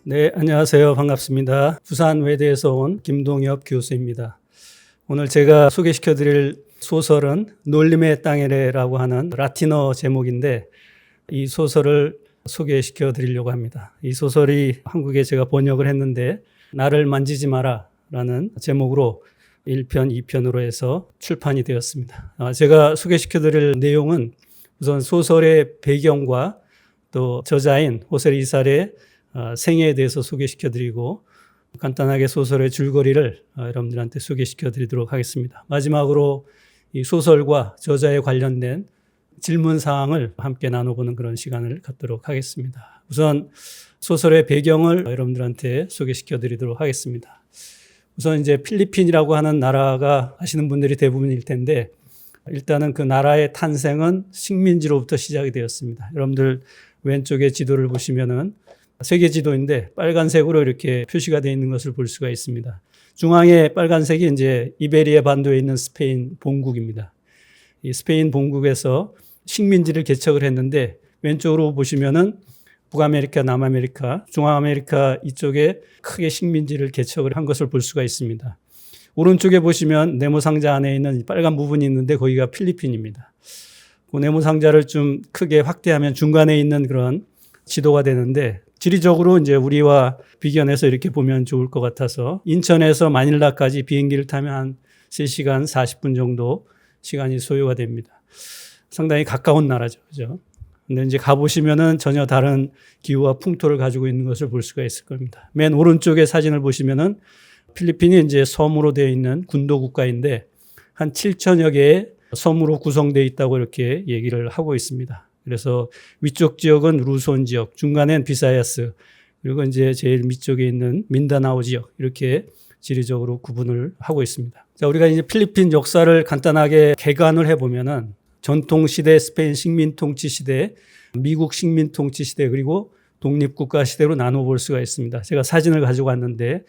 네, 안녕하세요. 반갑습니다. 부산 외대에서 온 김동엽 교수입니다. 오늘 제가 소개시켜 드릴 소설은 놀림의 땅이래라고 하는 라틴어 제목인데 이 소설을 소개시켜 드리려고 합니다. 이 소설이 한국에 제가 번역을 했는데 나를 만지지 마라 라는 제목으로 1편, 2편으로 해서 출판이 되었습니다. 제가 소개시켜 드릴 내용은 우선 소설의 배경과 또 저자인 호세 리살의 생애에 대해서 소개시켜 드리고 간단하게 소설의 줄거리를 여러분들한테 소개시켜 드리도록 하겠습니다. 마지막으로 이 소설과 저자에 관련된 질문 사항을 함께 나눠보는 그런 시간을 갖도록 하겠습니다. 우선 소설의 배경을 여러분들한테 소개시켜 드리도록 하겠습니다. 우선 이제 필리핀이라고 하는 나라가 아시는 분들이 대부분일 텐데 일단은 그 나라의 탄생은 식민지로부터 시작이 되었습니다. 여러분들 왼쪽에 지도를 보시면은 세계 지도인데 빨간색으로 이렇게 표시가 되어 있는 것을 볼 수가 있습니다. 중앙에 빨간색이 이제 이베리아 반도에 있는 스페인 본국입니다. 이 스페인 본국에서 식민지를 개척을 했는데 왼쪽으로 보시면은 북아메리카, 남아메리카, 중앙아메리카 이쪽에 크게 식민지를 개척을 한 것을 볼 수가 있습니다. 오른쪽에 보시면 네모 상자 안에 있는 빨간 부분이 있는데 거기가 필리핀입니다. 그 네모 상자를 좀 크게 확대하면 중간에 있는 그런 지도가 되는데 지리적으로 이제 우리와 비견해서 이렇게 보면 좋을 것 같아서 인천에서 마닐라까지 비행기를 타면 한 3시간 40분 정도 시간이 소요가 됩니다. 상당히 가까운 나라죠. 그죠? 근데 이제 가보시면은 전혀 다른 기후와 풍토를 가지고 있는 것을 볼 수가 있을 겁니다. 맨 오른쪽에 사진을 보시면은 필리핀이 이제 섬으로 되어 있는 군도 국가인데 한 7천여 개의 섬으로 구성되어 있다고 이렇게 얘기를 하고 있습니다. 그래서 위쪽 지역은 루손 지역, 중간엔 비사야스, 그리고 이제 제일 밑쪽에 있는 민다나오 지역 이렇게 지리적으로 구분을 하고 있습니다. 자, 우리가 이제 필리핀 역사를 간단하게 개관을 해보면은 전통 시대, 스페인 식민 통치 시대, 미국 식민 통치 시대, 그리고 독립국가 시대로 나눠볼 수가 있습니다. 제가 사진을 가지고 왔는데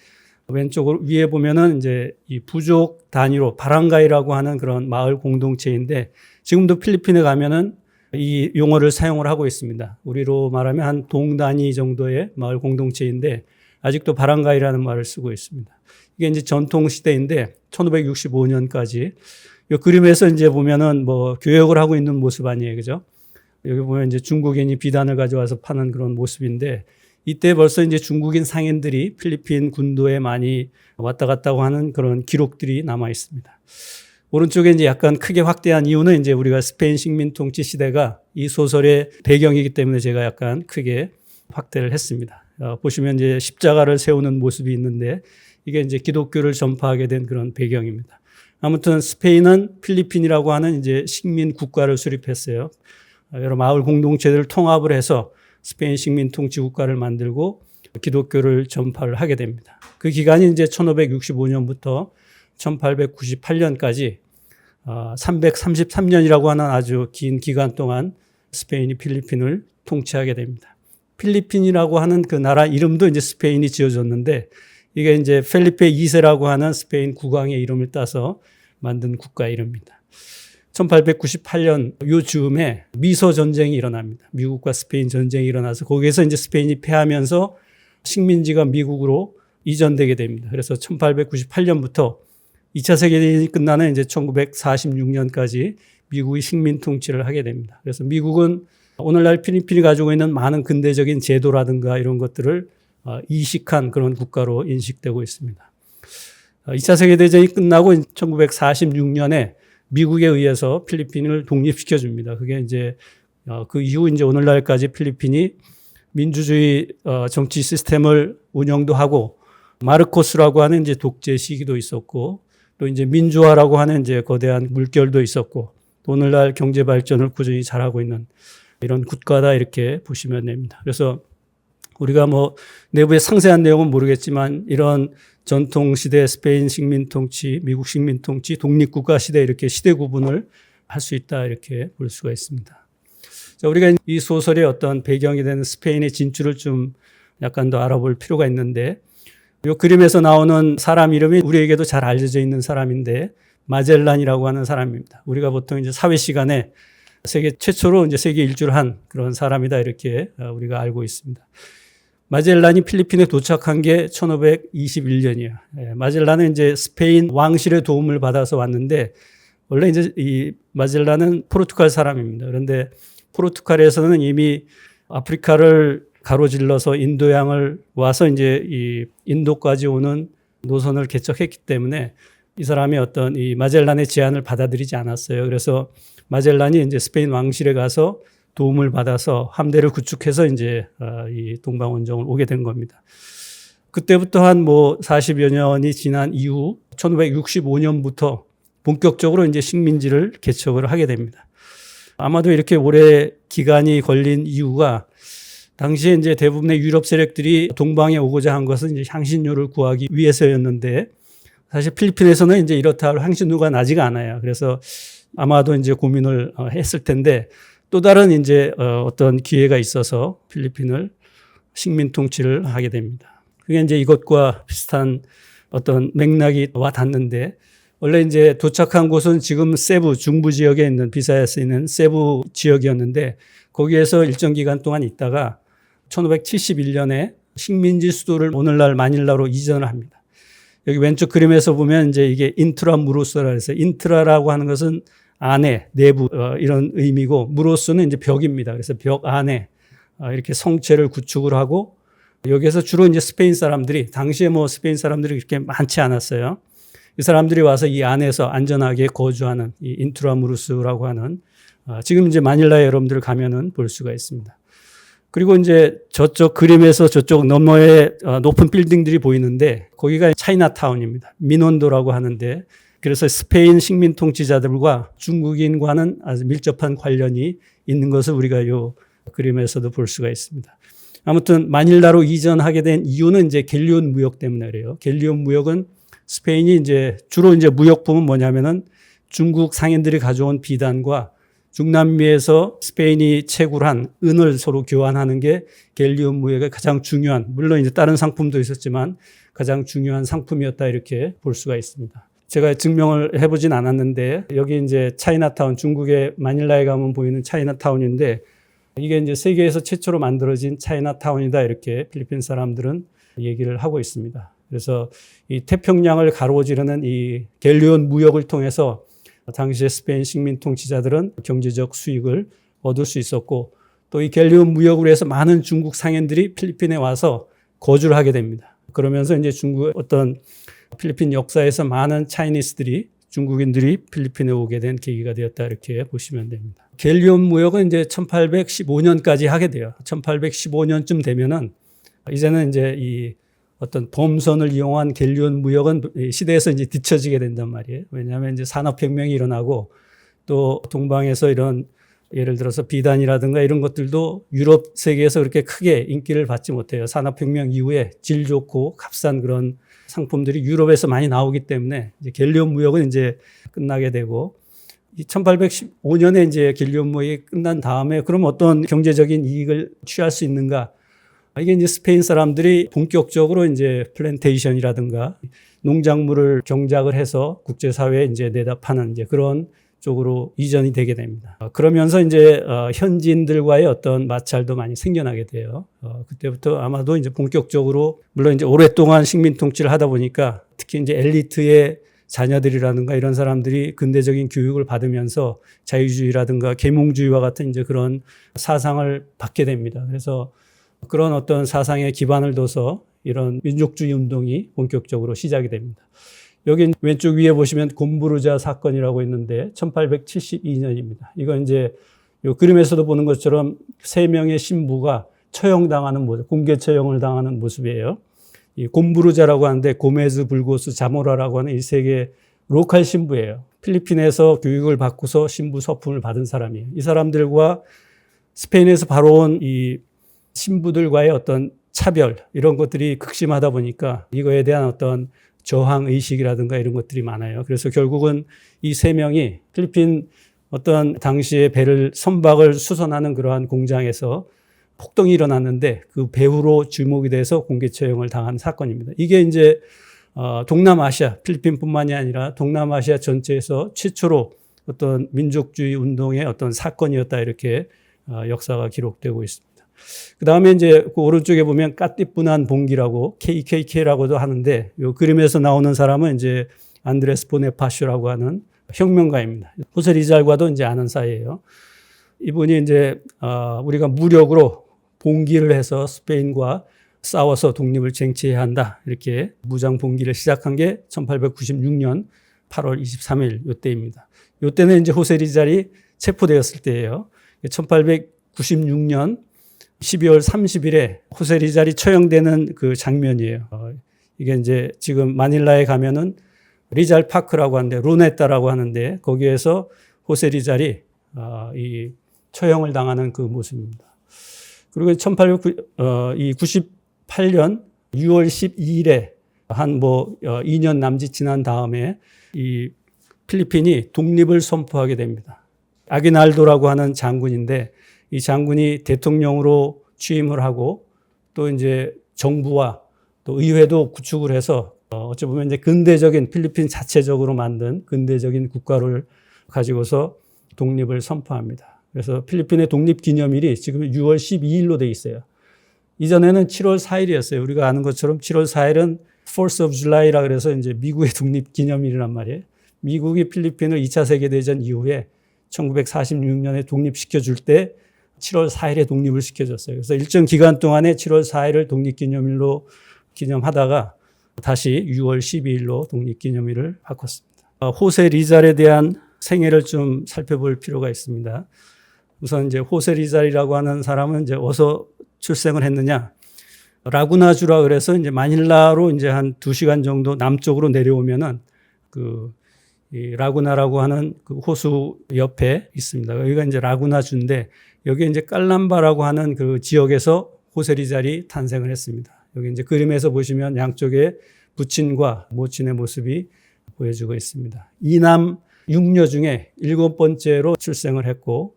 왼쪽으로 위에 보면은 이제 이 부족 단위로 바랑가이라고 하는 그런 마을 공동체인데 지금도 필리핀에 가면은 이 용어를 사용을 하고 있습니다. 우리로 말하면 한 동 단위 정도의 마을 공동체인데 아직도 바랑가이라는 말을 쓰고 있습니다. 이게 이제 전통 시대인데 1565년까지 이 그림에서 이제 보면은 뭐 교역을 하고 있는 모습 아니에요. 그죠? 여기 보면 이제 중국인이 비단을 가져와서 파는 그런 모습인데 이때 벌써 이제 중국인 상인들이 필리핀 군도에 많이 왔다 갔다 하는 그런 기록들이 남아 있습니다. 오른쪽에 이제 약간 크게 확대한 이유는 이제 우리가 스페인 식민 통치 시대가 이 소설의 배경이기 때문에 제가 약간 크게 확대를 했습니다. 보시면 이제 십자가를 세우는 모습이 있는데 이게 이제 기독교를 전파하게 된 그런 배경입니다. 아무튼 스페인은 필리핀이라고 하는 이제 식민 국가를 수립했어요. 여러 마을 공동체들을 통합을 해서 스페인 식민 통치 국가를 만들고 기독교를 전파를 하게 됩니다. 그 기간이 이제 1565년부터 1898년까지 333년이라고 하는 아주 긴 기간 동안 스페인이 필리핀을 통치하게 됩니다. 필리핀이라고 하는 그 나라 이름도 이제 스페인이 지어줬는데 이게 이제 펠리페 2세라고 하는 스페인 국왕의 이름을 따서 만든 국가 이름입니다. 1898년 요 즈음에 미소 전쟁이 일어납니다. 미국과 스페인 전쟁이 일어나서 거기에서 이제 스페인이 패하면서 식민지가 미국으로 이전되게 됩니다. 그래서 1898년부터 2차 세계대전이 끝나는 이제 1946년까지 미국이 식민 통치를 하게 됩니다. 그래서 미국은 오늘날 필리핀이 가지고 있는 많은 근대적인 제도라든가 이런 것들을 이식한 그런 국가로 인식되고 있습니다. 2차 세계대전이 끝나고 1946년에 미국에 의해서 필리핀을 독립시켜 줍니다. 그게 이제 그 이후 이제 오늘날까지 필리핀이 민주주의 정치 시스템을 운영도 하고 마르코스라고 하는 이제 독재 시기도 있었고 또 이제 민주화라고 하는 이제 거대한 물결도 있었고 또 오늘날 경제 발전을 꾸준히 잘하고 있는 이런 국가다 이렇게 보시면 됩니다. 그래서 우리가 뭐 내부의 상세한 내용은 모르겠지만 이런 전통 시대 스페인 식민 통치, 미국 식민 통치, 독립국가 시대 이렇게 시대 구분을 할 수 있다 이렇게 볼 수가 있습니다. 자, 우리가 이 소설의 어떤 배경이 되는 스페인의 진출을 좀 약간 더 알아볼 필요가 있는데 이 그림에서 나오는 사람 이름이 우리에게도 잘 알려져 있는 사람인데 마젤란이라고 하는 사람입니다. 우리가 보통 이제 사회 시간에 세계 최초로 이제 세계 일주를 한 그런 사람이다 이렇게 우리가 알고 있습니다. 마젤란이 필리핀에 도착한 게 1521년이에요. 마젤란은 이제 스페인 왕실의 도움을 받아서 왔는데 원래 이제 이 마젤란은 포르투갈 사람입니다. 그런데 포르투갈에서는 이미 아프리카를 가로질러서 인도양을 와서 이제 이 인도까지 오는 노선을 개척했기 때문에 이 사람이 어떤 이 마젤란의 제안을 받아들이지 않았어요. 그래서 마젤란이 이제 스페인 왕실에 가서 도움을 받아서 함대를 구축해서 이제 이 동방원정을 오게 된 겁니다. 그때부터 한 뭐 40여 년이 지난 이후 1565년부터 본격적으로 이제 식민지를 개척을 하게 됩니다. 아마도 이렇게 오래 기간이 걸린 이유가 당시에 이제 대부분의 유럽 세력들이 동방에 오고자 한 것은 이제 향신료를 구하기 위해서였는데 사실 필리핀에서는 이제 이렇다 할 향신료가 나지가 않아요. 그래서 아마도 이제 고민을 했을 텐데 또 다른 이제 어떤 기회가 있어서 필리핀을 식민 통치를 하게 됩니다. 그게 이제 이것과 비슷한 어떤 맥락이 와 닿는데 원래 이제 도착한 곳은 지금 세부 중부 지역에 있는 비사야스에 있는 세부 지역이었는데 거기에서 일정 기간 동안 있다가 1571년에 식민지 수도를 오늘날 마닐라로 이전을 합니다. 여기 왼쪽 그림에서 보면 이제 이게 인트라무로스라 해서 인트라라고 하는 것은 안에, 내부 이런 의미고 무로스는 이제 벽입니다. 그래서 벽 안에 이렇게 성체를 구축을 하고 여기에서 주로 이제 스페인 사람들이 당시에 뭐 스페인 사람들이 그렇게 많지 않았어요. 이 사람들이 와서 이 안에서 안전하게 거주하는 이 인트라무로스라고 하는 지금 이제 마닐라에 여러분들 가면은 볼 수가 있습니다. 그리고 이제 저쪽 그림에서 저쪽 너머에 높은 빌딩들이 보이는데 거기가 차이나타운입니다. 민원도라고 하는데 그래서 스페인 식민 통치자들과 중국인과는 아주 밀접한 관련이 있는 것을 우리가 이 그림에서도 볼 수가 있습니다. 아무튼 마닐라로 이전하게 된 이유는 이제 갤리온 무역 때문에 그래요. 갤리온 무역은 스페인이 이제 주로 이제 무역품은 뭐냐면은 중국 상인들이 가져온 비단과 중남미에서 스페인이 채굴한 은을 서로 교환하는 게 갤리온 무역의 가장 중요한, 물론 이제 다른 상품도 있었지만 가장 중요한 상품이었다 이렇게 볼 수가 있습니다. 제가 증명을 해보진 않았는데 여기 이제 차이나타운, 중국의 마닐라에 가면 보이는 차이나타운인데 이게 이제 세계에서 최초로 만들어진 차이나타운이다 이렇게 필리핀 사람들은 얘기를 하고 있습니다. 그래서 이 태평양을 가로지르는 이 갤리온 무역을 통해서 당시의 스페인 식민 통치자들은 경제적 수익을 얻을 수 있었고 또 이 갤리온 무역으로 해서 많은 중국 상인들이 필리핀에 와서 거주를 하게 됩니다. 그러면서 이제 중국 어떤 필리핀 역사에서 많은 차이니스들이 중국인들이 필리핀에 오게 된 계기가 되었다 이렇게 보시면 됩니다. 갤리온 무역은 이제 1815년까지 하게 돼요. 1815년쯤 되면은 이제는 이제 이 어떤 범선을 이용한 갤리온 무역은 시대에서 이제 뒤처지게 된단 말이에요. 왜냐하면 이제 산업혁명이 일어나고 또 동방에서 이런 예를 들어서 비단이라든가 이런 것들도 유럽 세계에서 그렇게 크게 인기를 받지 못해요. 산업혁명 이후에 질 좋고 값싼 그런 상품들이 유럽에서 많이 나오기 때문에 이제 갤리온 무역은 이제 끝나게 되고 1815년에 이제 갤리온 무역이 끝난 다음에 그럼 어떤 경제적인 이익을 취할 수 있는가? 이게 이제 스페인 사람들이 본격적으로 이제 플랜테이션이라든가 농작물을 경작을 해서 국제사회에 이제 내다 파는 이제 그런 쪽으로 이전이 되게 됩니다. 그러면서 이제 현지인들과의 어떤 마찰도 많이 생겨나게 돼요. 그때부터 아마도 이제 본격적으로 물론 이제 오랫동안 식민 통치를 하다 보니까 특히 이제 엘리트의 자녀들이라든가 이런 사람들이 근대적인 교육을 받으면서 자유주의라든가 계몽주의와 같은 이제 그런 사상을 받게 됩니다. 그래서 그런 어떤 사상에 기반을 둬서 이런 민족주의 운동이 본격적으로 시작이 됩니다. 여기 왼쪽 위에 보시면 곰부르자 사건이라고 있는데 1872년입니다. 이건 이제 이 그림에서도 보는 것처럼 3명의 신부가 처형당하는 모습, 공개 처형을 당하는 모습이에요. 이 곰부르자라고 하는데 고메즈, 불고스, 자모라라고 하는 이 세 개의 로컬 신부예요. 필리핀에서 교육을 받고서 신부 서품을 받은 사람이에요. 이 사람들과 스페인에서 바로 온 이 신부들과의 어떤 차별 이런 것들이 극심하다 보니까 이거에 대한 어떤 저항 의식이라든가 이런 것들이 많아요. 그래서 결국은 이 3명이 필리핀 어떤 당시에 배를 선박을 수선하는 그러한 공장에서 폭동이 일어났는데 그 배후로 주목이 돼서 공개 처형을 당한 사건입니다. 이게 이제 동남아시아, 필리핀뿐만이 아니라 동남아시아 전체에서 최초로 어떤 민족주의 운동의 어떤 사건이었다 이렇게 역사가 기록되고 있습니다. 그 다음에 이제 그 오른쪽에 보면 까띠뿌난 봉기라고 KKK라고도 하는데 요 그림에서 나오는 사람은 이제 안드레스 보네파슈라고 하는 혁명가입니다. 호세 리잘과도 이제 아는 사이예요. 이분이 이제 우리가 무력으로 봉기를 해서 스페인과 싸워서 독립을 쟁취해야 한다. 이렇게 무장 봉기를 시작한 게 1896년 8월 23일 요때입니다. 요때는 이제 호세 리잘이 체포되었을 때예요. 1896년 12월 30일에 호세 리잘이 처형되는 그 장면이에요. 이게 이제 지금 마닐라에 가면은 리잘 파크라고 하는데 루네타라고 하는데 거기에서 호세 리잘이 이 처형을 당하는 그 모습입니다. 그리고 1898년 6월 12일에 한 2년 남짓 지난 다음에 이 필리핀이 독립을 선포하게 됩니다. 아기날도라고 하는 장군인데 이 장군이 대통령으로 취임을 하고 또 이제 정부와 또 의회도 구축을 해서 어찌 보면 이제 근대적인 필리핀 자체적으로 만든 근대적인 국가를 가지고서 독립을 선포합니다. 그래서 필리핀의 독립 기념일이 지금 6월 12일로 돼 있어요. 이전에는 7월 4일이었어요. 우리가 아는 것처럼 7월 4일은 4th of July라 그래서 이제 미국의 독립 기념일이란 말이에요. 미국이 필리핀을 2차 세계대전 이후에 1946년에 독립시켜 줄 때 7월 4일에 독립을 시켜줬어요. 그래서 일정 기간 동안에 7월 4일을 독립기념일로 기념하다가 다시 6월 12일로 독립기념일을 바꿨습니다. 호세 리잘에 대한 생애를 좀 살펴볼 필요가 있습니다. 우선 이제 호세 리잘이라고 하는 사람은 이제 어디서 출생을 했느냐? 라구나주라 그래서 이제 마닐라로 이제 한 2시간 정도 남쪽으로 내려오면은 이 라구나라고 하는 그 호수 옆에 있습니다. 여기가 이제 라구나주인데 여기 이제 깔람바라고 하는 그 지역에서 호세 리잘이 탄생을 했습니다. 여기 이제 그림에서 보시면 양쪽에 부친과 모친의 모습이 보여지고 있습니다. 이남 6녀 중에 7번째로 출생을 했고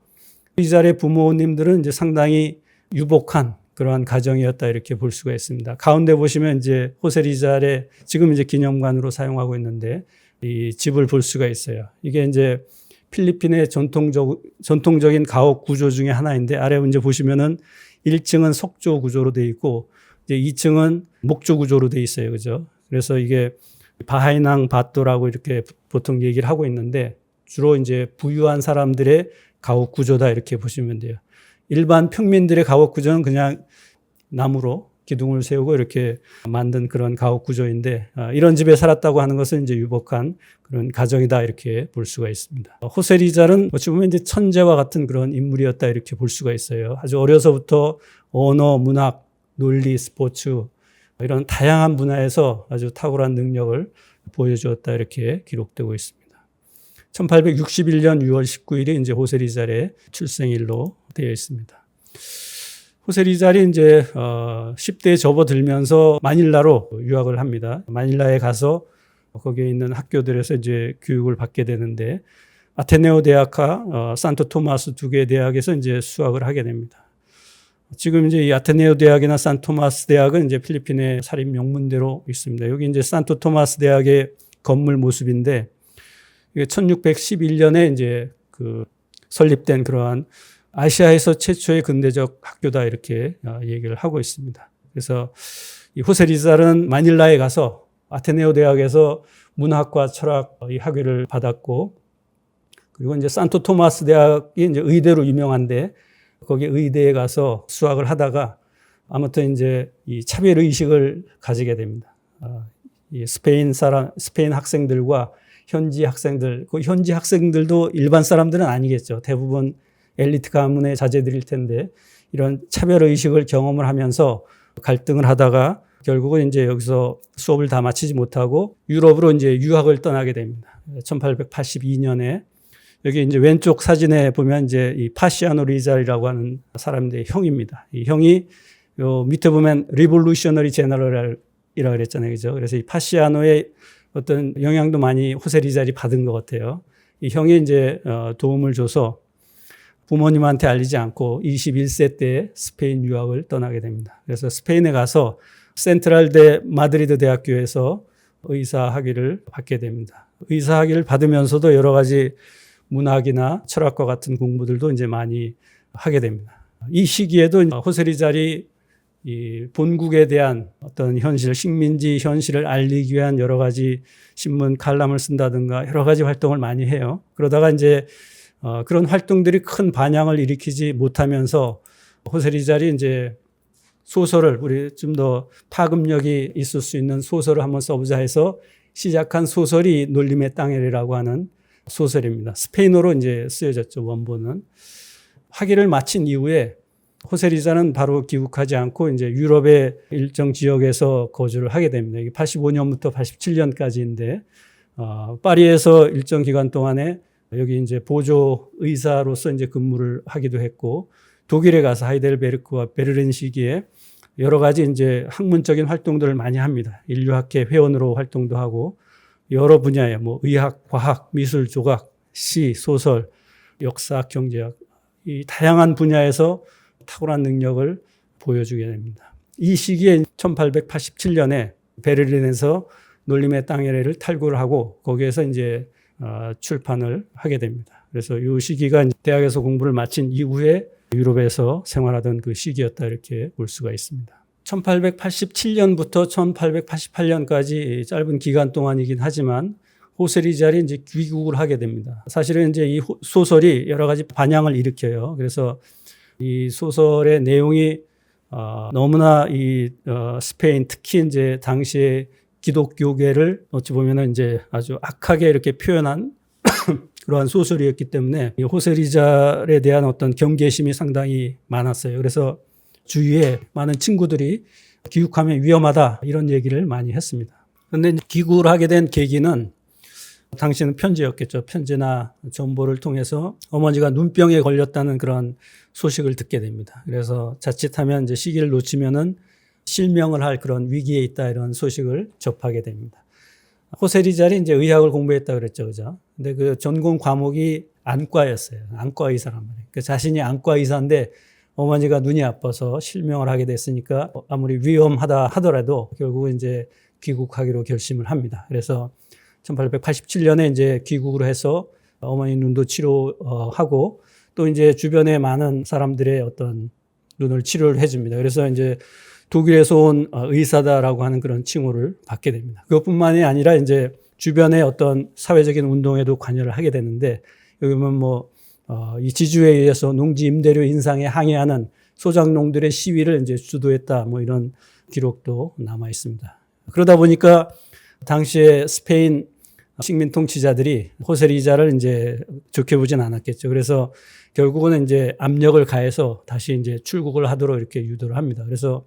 리잘의 부모님들은 이제 상당히 유복한 그러한 가정이었다 이렇게 볼 수가 있습니다. 가운데 보시면 이제 호세 리잘의 지금 이제 기념관으로 사용하고 있는데 이 집을 볼 수가 있어요. 이게 이제 필리핀의 전통적인 가옥 구조 중에 하나인데 아래 이제 보시면은 1층은 석조 구조로 되어 있고 이제 2층은 목조 구조로 되어 있어요. 그죠? 그래서 이게 바하이낭 바또라고 이렇게 보통 얘기를 하고 있는데 주로 이제 부유한 사람들의 가옥 구조다 이렇게 보시면 돼요. 일반 평민들의 가옥 구조는 그냥 나무로 기둥을 세우고 이렇게 만든 그런 가옥 구조인데 이런 집에 살았다고 하는 것은 이제 유복한 그런 가정이다 이렇게 볼 수가 있습니다. 호세 리잘은 어찌 보면 이제 천재와 같은 그런 인물이었다 이렇게 볼 수가 있어요. 아주 어려서부터 언어, 문학, 논리, 스포츠 이런 다양한 분야에서 아주 탁월한 능력을 보여주었다 이렇게 기록되고 있습니다. 1861년 6월 19일이 이제 호세 리잘의 출생일로 되어 있습니다. 호세 리잘이 이제 10대에 접어들면서 마닐라로 유학을 합니다. 마닐라에 가서 거기에 있는 학교들에서 이제 교육을 받게 되는데 아테네오 대학과 산토 토마스 두 개의 대학에서 이제 수학을 하게 됩니다. 지금 이제 이 아테네오 대학이나 산토마스 대학은 이제 필리핀의 사립 명문대로 있습니다. 여기 이제 산토 토마스 대학의 건물 모습인데 이게 1611년에 이제 설립된 그러한 아시아에서 최초의 근대적 학교다 이렇게 얘기를 하고 있습니다. 그래서 이 호세 리잘은 마닐라에 가서 아테네오 대학에서 문학과 철학 이 학위를 받았고 그리고 이제 산토 토마스 대학이 이제 의대로 유명한데 거기 의대에 가서 수학을 하다가 아무튼 이제 이 차별 의식을 가지게 됩니다. 이 스페인 학생들과 현지 학생들, 그 현지 학생들도 일반 사람들은 아니겠죠. 대부분 엘리트 가문의 자제들일 텐데 이런 차별 의식을 경험을 하면서 갈등을 하다가 결국은 이제 여기서 수업을 다 마치지 못하고 유럽으로 이제 유학을 떠나게 됩니다. 1882년에 여기 이제 왼쪽 사진에 보면 이제 이 파시아노 리잘이라고 하는 사람들의 형입니다. 이 형이 요 밑에 보면 리볼루셔너리 제너럴이라고 그랬잖아요. 그죠? 그래서 이 파시아노의 어떤 영향도 많이 호세 리잘이 받은 것 같아요. 이 형이 이제 도움을 줘서 부모님한테 알리지 않고 21세 때 스페인 유학을 떠나게 됩니다. 그래서 스페인에 가서 센트랄 마드리드 대학교에서 의사 학위를 받게 됩니다. 의사 학위를 받으면서도 여러 가지 문학이나 철학과 같은 공부들도 이제 많이 하게 됩니다. 이 시기에도 호세리잘이 이 본국에 대한 어떤 현실, 식민지 현실을 알리기 위한 여러 가지 신문 칼럼을 쓴다든가 여러 가지 활동을 많이 해요. 그러다가 이제 그런 활동들이 큰 반향을 일으키지 못하면서 호세리잘이 이제 소설을 우리 좀 더 파급력이 있을 수 있는 소설을 한번 써보자 해서 시작한 소설이 놀림의 땅에라고 하는 소설입니다. 스페인어로 이제 쓰여졌죠, 원본은. 학위를 마친 이후에 호세리잘은 바로 귀국하지 않고 이제 유럽의 일정 지역에서 거주를 하게 됩니다. 이게 85년부터 87년까지인데, 파리에서 일정 기간 동안에 여기 이제 보조 의사로서 이제 근무를 하기도 했고, 독일에 가서 하이델베르크와 베를린 시기에 여러 가지 이제 학문적인 활동들을 많이 합니다. 인류학회 회원으로 활동도 하고, 여러 분야에 뭐 의학, 과학, 미술, 조각, 시, 소설, 역사학, 경제학, 이 다양한 분야에서 탁월한 능력을 보여주게 됩니다. 이 시기에 1887년에 베를린에서 놀림의 땅에를 탈구를 하고 거기에서 이제 출판을 하게 됩니다. 그래서 이 시기가 대학에서 공부를 마친 이후에 유럽에서 생활하던 그 시기였다 이렇게 볼 수가 있습니다. 1887년부터 1888년까지 짧은 기간 동안이긴 하지만 호세리잘이 이제 귀국을 하게 됩니다. 사실은 이제 이 소설이 여러 가지 반향을 일으켜요. 그래서 이 소설의 내용이 너무나 이 스페인 특히 이제 당시의 기독교계를 어찌 보면은 이제 아주 악하게 이렇게 표현한 그러한 소설이었기 때문에 이 호세리잘에 대한 어떤 경계심이 상당히 많았어요. 그래서 주위에 많은 친구들이 귀국하면 위험하다 이런 얘기를 많이 했습니다. 그런데 귀국을 하게 된 계기는 당시에는 편지였겠죠. 편지나 정보를 통해서 어머니가 눈병에 걸렸다는 그런 소식을 듣게 됩니다. 그래서 자칫하면 이제 시기를 놓치면은 실명을 할 그런 위기에 있다 이런 소식을 접하게 됩니다. 호세리잘이 이제 의학을 공부했다 그랬죠, 그죠? 근데 그 전공 과목이 안과였어요. 안과 의사란 말이에요. 그 자신이 안과 의사인데 어머니가 눈이 아파서 실명을 하게 됐으니까 아무리 위험하다 하더라도 결국은 이제 귀국하기로 결심을 합니다. 그래서 1887년에 이제 귀국을 해서 어머니 눈도 치료하고 또 이제 주변에 많은 사람들의 어떤 눈을 치료를 해줍니다. 그래서 이제 독일에서 온 의사다라고 하는 그런 칭호를 받게 됩니다. 그것뿐만이 아니라 이제 주변의 어떤 사회적인 운동에도 관여를 하게 되는데 여기 보면 이 지주에 의해서 농지 임대료 인상에 항의하는 소작농들의 시위를 이제 주도했다 뭐 이런 기록도 남아 있습니다. 그러다 보니까 당시에 스페인 식민 통치자들이 호세리잘을 이제 좋게 보진 않았겠죠. 그래서 결국은 이제 압력을 가해서 다시 이제 출국을 하도록 이렇게 유도를 합니다. 그래서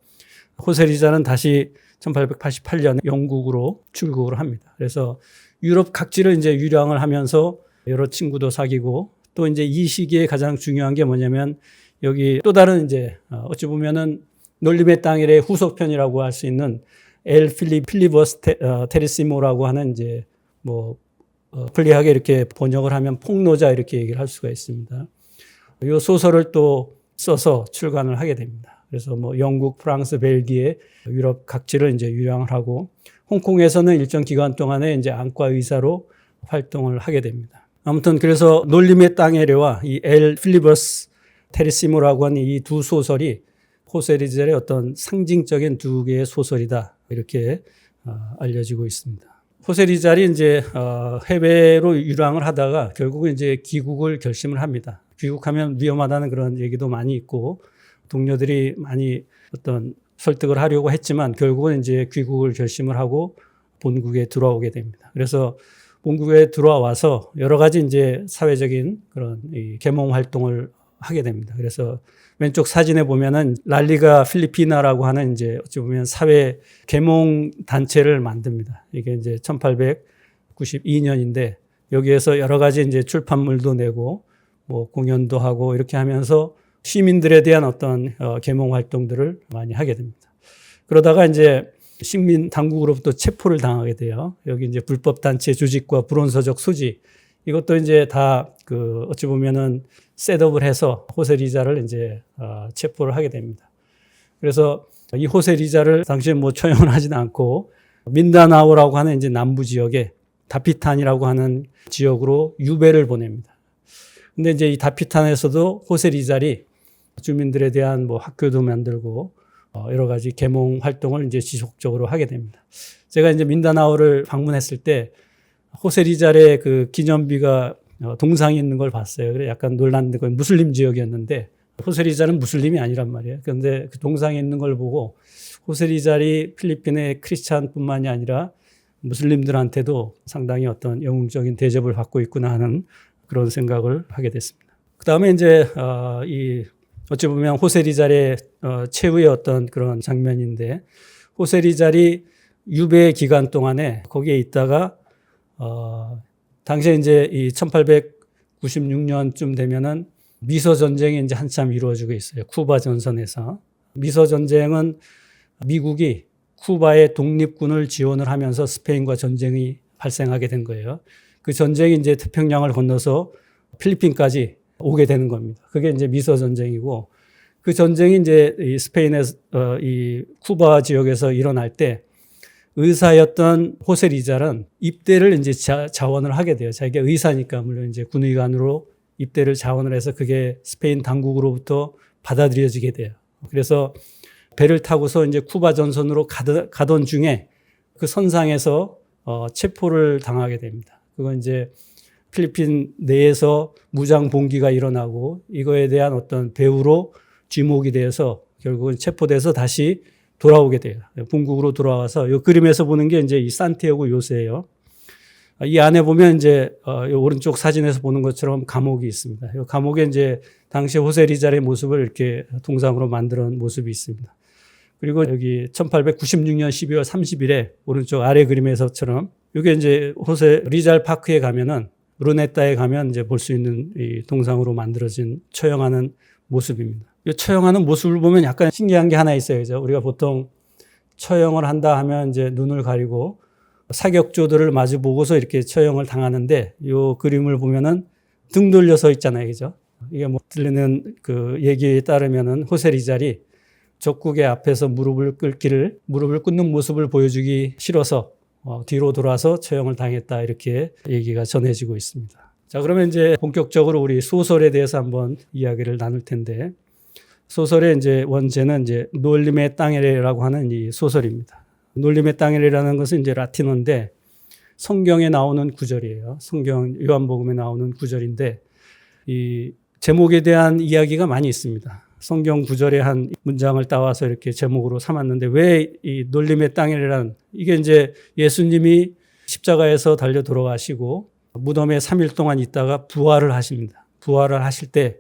호세리잘은 다시 1888년에 영국으로 출국을 합니다. 그래서 유럽 각지를 이제 유랑을 하면서 여러 친구도 사귀고 또 이제 이 시기에 가장 중요한 게 뭐냐면 여기 또 다른 이제 어찌 보면은 놀림의 땅일의 후속편이라고 할 수 있는 엘 필리버스 테리시모라고 하는 이제 편리하게 이렇게 번역을 하면 폭로자 이렇게 얘기를 할 수가 있습니다. 이 소설을 또 써서 출간을 하게 됩니다. 그래서 영국, 프랑스, 벨기에, 유럽 각지를 이제 유랑을 하고 홍콩에서는 일정 기간 동안에 이제 안과 의사로 활동을 하게 됩니다. 아무튼 그래서 놀림의 땅에레와 이 엘 필리버스 테리시모라고 하는 이 두 소설이 호세리잘의 어떤 상징적인 두 개의 소설이다 이렇게 알려지고 있습니다. 호세리잘이 이제 해외로 유랑을 하다가 결국은 이제 귀국을 결심을 합니다. 귀국하면 위험하다는 그런 얘기도 많이 있고 동료들이 많이 어떤 설득을 하려고 했지만 결국은 이제 귀국을 결심을 하고 본국에 들어오게 됩니다. 그래서 본국에 들어와서 여러 가지 이제 사회적인 그런 계몽 활동을 하게 됩니다. 그래서 왼쪽 사진에 보면은 랄리가 필리피나라고 하는 이제 어찌 보면 사회 계몽 단체를 만듭니다. 이게 이제 1892년인데 여기에서 여러 가지 이제 출판물도 내고 공연도 하고 이렇게 하면서 시민들에 대한 어떤 계몽 활동들을 많이 하게 됩니다. 그러다가 이제 식민 당국으로부터 체포를 당하게 돼요. 여기 이제 불법 단체 조직과 불온서적 소지 이것도 이제 다 어찌 보면은 셋업을 해서 호세리잘을 이제 체포를 하게 됩니다. 그래서 이 호세리잘을 당시에 처형을 하지는 않고 민다나오라고 하는 이제 남부 지역에 다피탄이라고 하는 지역으로 유배를 보냅니다. 근데 이제 이 다피탄에서도 호세리잘이 주민들에 대한 뭐 학교도 만들고 여러 가지 계몽 활동을 이제 지속적으로 하게 됩니다. 제가 이제 민다나오를 방문했을 때 호세리잘의 그 기념비가 동상이 있는 걸 봤어요. 그래 약간 놀랐는데 거기 무슬림 지역이었는데 호세리잘은 무슬림이 아니란 말이에요. 그런데 그 동상이 있는 걸 보고 호세리잘이 필리핀의 크리스찬뿐만이 아니라 무슬림들한테도 상당히 어떤 영웅적인 대접을 받고 있구나 하는 그런 생각을 하게 됐습니다. 그 다음에 이제 어찌 보면 호세리잘의 최후의 어떤 그런 장면인데 호세리잘이 유배 기간 동안에 거기에 있다가 당시에 이제 이 1896년쯤 되면은 미소 전쟁이 이제 한참 이루어지고 있어요. 쿠바 전선에서. 미소 전쟁은 미국이 쿠바의 독립군을 지원을 하면서 스페인과 전쟁이 발생하게 된 거예요. 그 전쟁이 이제 태평양을 건너서 필리핀까지 오게 되는 겁니다. 그게 이제 미소 전쟁이고 그 전쟁이 이제 이 스페인에서 이 쿠바 지역에서 일어날 때 의사였던 호세리잘은 입대를 이제 자원을 하게 돼요. 자기가 의사니까 물론 이제 군의관으로 입대를 자원을 해서 그게 스페인 당국으로부터 받아들여지게 돼요. 그래서 배를 타고서 이제 쿠바 전선으로 가던 중에 그 선상에서 체포를 당하게 됩니다. 그건 이제 필리핀 내에서 무장 봉기가 일어나고 이거에 대한 어떤 배후로 지목이 되어서 결국은 체포돼서 다시 돌아오게 돼요. 본국으로 돌아와서 이 그림에서 보는 게 이제 이 산티아고 요새예요. 이 안에 보면 이제 이 오른쪽 사진에서 보는 것처럼 감옥이 있습니다. 이 감옥에 이제 당시 호세리잘의 모습을 이렇게 동상으로 만들어 놓은 모습이 있습니다. 그리고 여기 1896년 12월 30일에 오른쪽 아래 그림에서처럼 이게 이제 호세리잘 파크에 가면은 루네타에 가면 이제 볼 수 있는 이 동상으로 만들어진 처형하는 모습입니다. 이 처형하는 모습을 보면 약간 신기한 게 하나 있어요. 그죠? 우리가 보통 처형을 한다 하면 이제 눈을 가리고 사격조들을 마주 보고서 이렇게 처형을 당하는데 이 그림을 보면은 등 돌려 서 있잖아요. 그죠? 이게 뭐 들리는 그 얘기에 따르면은 호세리잘이 적국의 앞에서 무릎을 꿇는 모습을 보여주기 싫어서 뒤로 돌아서 처형을 당했다 이렇게 얘기가 전해지고 있습니다. 자, 그러면 이제 본격적으로 우리 소설에 대해서 한번 이야기를 나눌 텐데 소설의 이제 원제는 이제 놀림의 땅에라고 하는 이 소설입니다. 놀림의 땅에라는 것은 이제 라틴어인데 성경에 나오는 구절이에요. 성경 요한복음에 나오는 구절인데 이 제목에 대한 이야기가 많이 있습니다. 성경 구절의 한 문장을 따와서 이렇게 제목으로 삼았는데 왜 이 놀림의 땅이라는 이게 이제 예수님이 십자가에서 달려 돌아가시고 무덤에 3일 동안 있다가 부활을 하십니다. 부활을 하실 때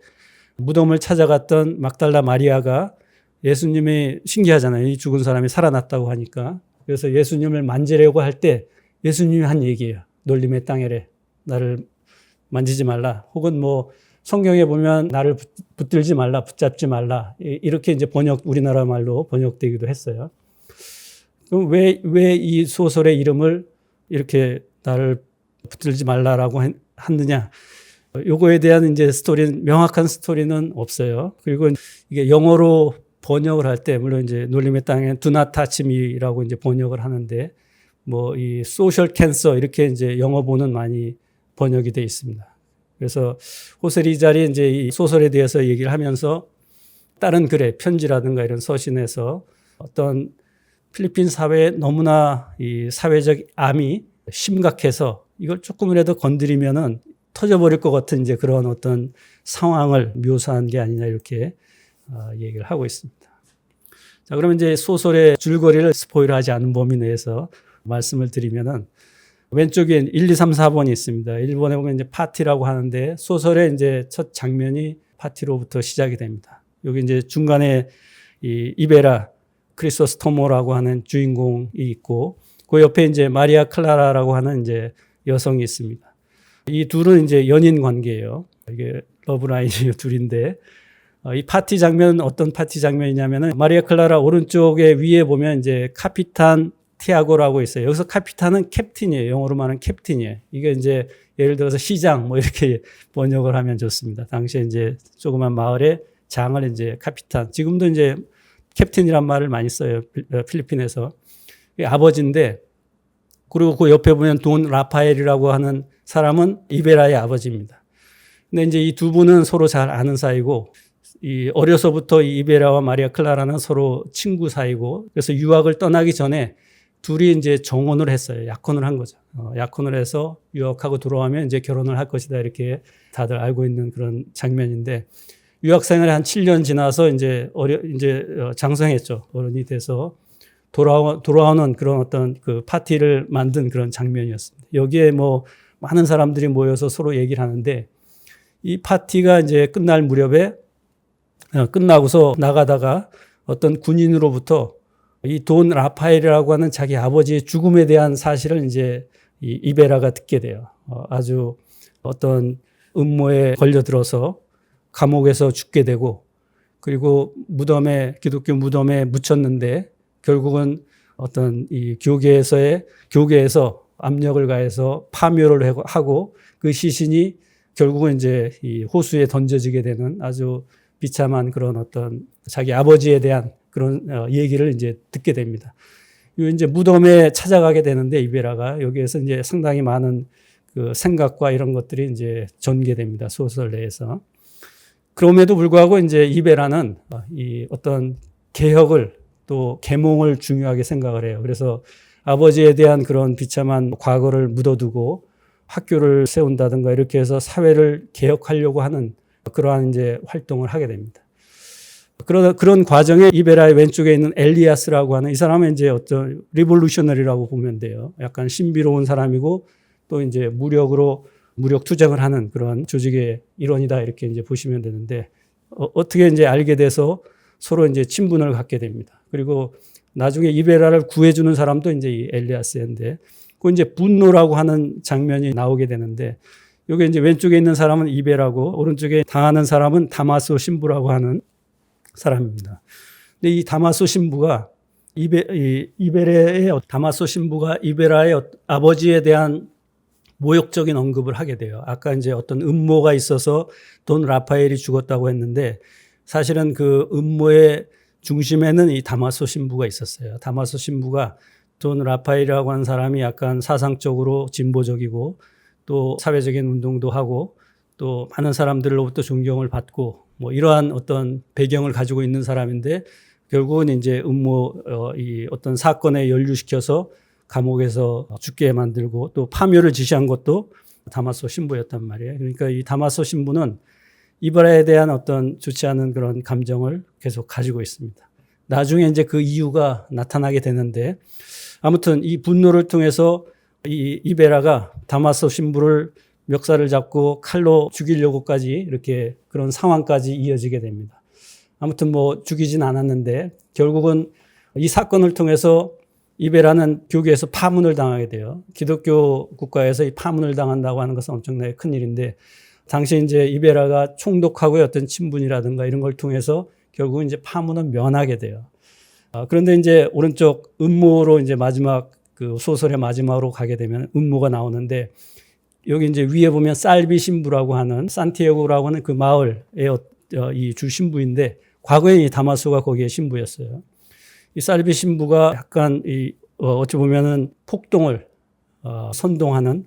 무덤을 찾아갔던 막달라 마리아가 예수님이 신기하잖아요. 이 죽은 사람이 살아났다고 하니까. 그래서 예수님을 만지려고 할 때 예수님이 한 얘기예요. 놀림의 땅에래. 나를 만지지 말라. 혹은 뭐 성경에 보면 나를 붙들지 말라, 붙잡지 말라. 이렇게 이제 우리나라 말로 번역되기도 했어요. 그럼 왜 이 소설의 이름을 이렇게 나를 붙들지 말라라고 했느냐. 요거에 대한 이제 명확한 스토리는 없어요. 그리고 이게 영어로 번역을 할 때, 물론 이제 놀림의 땅에 do not touch me라고 이제 번역을 하는데, 뭐 이 social cancer 이렇게 이제 영어본은 많이 번역이 되어 있습니다. 그래서 호세리잘이 이제 이 소설에 대해서 얘기를 하면서 다른 글에 편지라든가 이런 서신에서 어떤 필리핀 사회에 너무나 이 사회적 암이 심각해서 이걸 조금이라도 건드리면은 터져버릴 것 같은 이제 그런 어떤 상황을 묘사한 게 아니냐 이렇게 얘기를 하고 있습니다. 자, 그러면 이제 소설의 줄거리를 스포일하지 않은 범위 내에서 말씀을 드리면은 왼쪽에 1, 2, 3, 4번이 있습니다. 1번에 보면 이제 파티라고 하는데 소설의 이제 첫 장면이 파티로부터 시작이 됩니다. 여기 이제 중간에 이 이베라 크리소스토모라고 하는 주인공이 있고 그 옆에 이제 마리아 클라라라고 하는 이제 여성이 있습니다. 이 둘은 이제 연인 관계예요. 이게 러브라인이 둘인데 이 파티 장면 어떤 파티 장면이냐면은 마리아 클라라 오른쪽에 위에 보면 이제 카피탄 티아고라고 있어요. 여기서 카피탄은 캡틴이에요. 영어로 말하는 캡틴이에요. 이게 이제 예를 들어서 시장 뭐 이렇게 번역을 하면 좋습니다. 당시에 이제 조그만 마을의 장을 이제 카피탄. 지금도 이제 캡틴이란 말을 많이 써요. 필리핀에서. 아버지인데 그리고 그 옆에 보면 돈 라파엘이라고 하는 사람은 이베라의 아버지입니다. 근데 이제 이 두 분은 서로 잘 아는 사이고 이 어려서부터 이 이베라와 마리아 클라라는 서로 친구 사이고 그래서 유학을 떠나기 전에 둘이 이제 정혼을 했어요. 약혼을 한 거죠. 약혼을 해서 유학하고 돌아오면 이제 결혼을 할 것이다. 이렇게 다들 알고 있는 그런 장면인데 유학 생활이 한 7년 지나서 이제 장성했죠. 어른이 돼서 돌아오는 그런 어떤 그 파티를 만든 그런 장면이었습니다. 여기에 뭐 많은 사람들이 모여서 서로 얘기를 하는데 이 파티가 이제 끝날 무렵에 끝나고서 나가다가 어떤 군인으로부터 이 돈 라파엘이라고 하는 자기 아버지의 죽음에 대한 사실을 이제 이 이베라가 듣게 돼요. 아주 어떤 음모에 걸려들어서 감옥에서 죽게 되고 그리고 기독교 무덤에 묻혔는데 결국은 어떤 이 교계에서 압력을 가해서 파묘를 하고 그 시신이 결국은 이제 이 호수에 던져지게 되는 아주 비참한 그런 어떤 자기 아버지에 대한 그런 얘기를 이제 듣게 됩니다. 이제 무덤에 찾아가게 되는데 이베라가 여기에서 이제 상당히 많은 그 생각과 이런 것들이 이제 전개됩니다. 소설 내에서. 그럼에도 불구하고 이제 이베라는 이 어떤 개혁을 또 계몽을 중요하게 생각을 해요. 그래서 아버지에 대한 그런 비참한 과거를 묻어두고 학교를 세운다든가 이렇게 해서 사회를 개혁하려고 하는 그러한 이제 활동을 하게 됩니다. 그런 과정에 이베라의 왼쪽에 있는 엘리아스라고 하는 이 사람은 이제 어떤 리볼루셔너리라고 보면 돼요. 약간 신비로운 사람이고 또 이제 무력 투쟁을 하는 그런 조직의 일원이다 이렇게 이제 보시면 되는데 어떻게 이제 알게 돼서 서로 이제 친분을 갖게 됩니다. 그리고 나중에 이베라를 구해주는 사람도 이제 이 엘리아스인데 그 이제 분노라고 하는 장면이 나오게 되는데 여기 이제 왼쪽에 있는 사람은 이베라고 오른쪽에 당하는 사람은 다마소 신부라고 하는 사람입니다. 근데 이 다마소 신부가 다마소 신부가 이베라의 아버지에 대한 모욕적인 언급을 하게 돼요. 아까 이제 어떤 음모가 있어서 돈 라파엘이 죽었다고 했는데 사실은 그 음모의 중심에는 이 다마소 신부가 있었어요. 다마소 신부가 돈 라파엘이라고 하는 사람이 약간 사상적으로 진보적이고 또 사회적인 운동도 하고 또 많은 사람들로부터 존경을 받고 뭐 이러한 어떤 배경을 가지고 있는 사람인데 결국은 이제 이 어떤 사건에 연루시켜서 감옥에서 죽게 만들고 또 파묘를 지시한 것도 다마소 신부였단 말이에요. 그러니까 이 다마소 신부는 이베라에 대한 어떤 좋지 않은 그런 감정을 계속 가지고 있습니다. 나중에 이제 그 이유가 나타나게 되는데 아무튼 이 분노를 통해서 이 이베라가 다마소 신부를 멱살을 잡고 칼로 죽이려고까지 이렇게 그런 상황까지 이어지게 됩니다. 아무튼 뭐 죽이진 않았는데 결국은 이 사건을 통해서 이베라는 교계에서 파문을 당하게 돼요. 기독교 국가에서 이 파문을 당한다고 하는 것은 엄청나게 큰 일인데 당시 이제 이베라가 총독하고의 어떤 친분이라든가 이런 걸 통해서 결국은 이제 파문은 면하게 돼요. 그런데 이제 오른쪽 음모로 이제 마지막 그 소설의 마지막으로 가게 되면 음모가 나오는데 여기 이제 위에 보면 살비 신부라고 하는 산티아고라고 하는 그 마을의 이 주 신부인데 과거에 이 다마소가 거기에 신부였어요. 이 살비 신부가 약간 어찌 보면은 폭동을 선동하는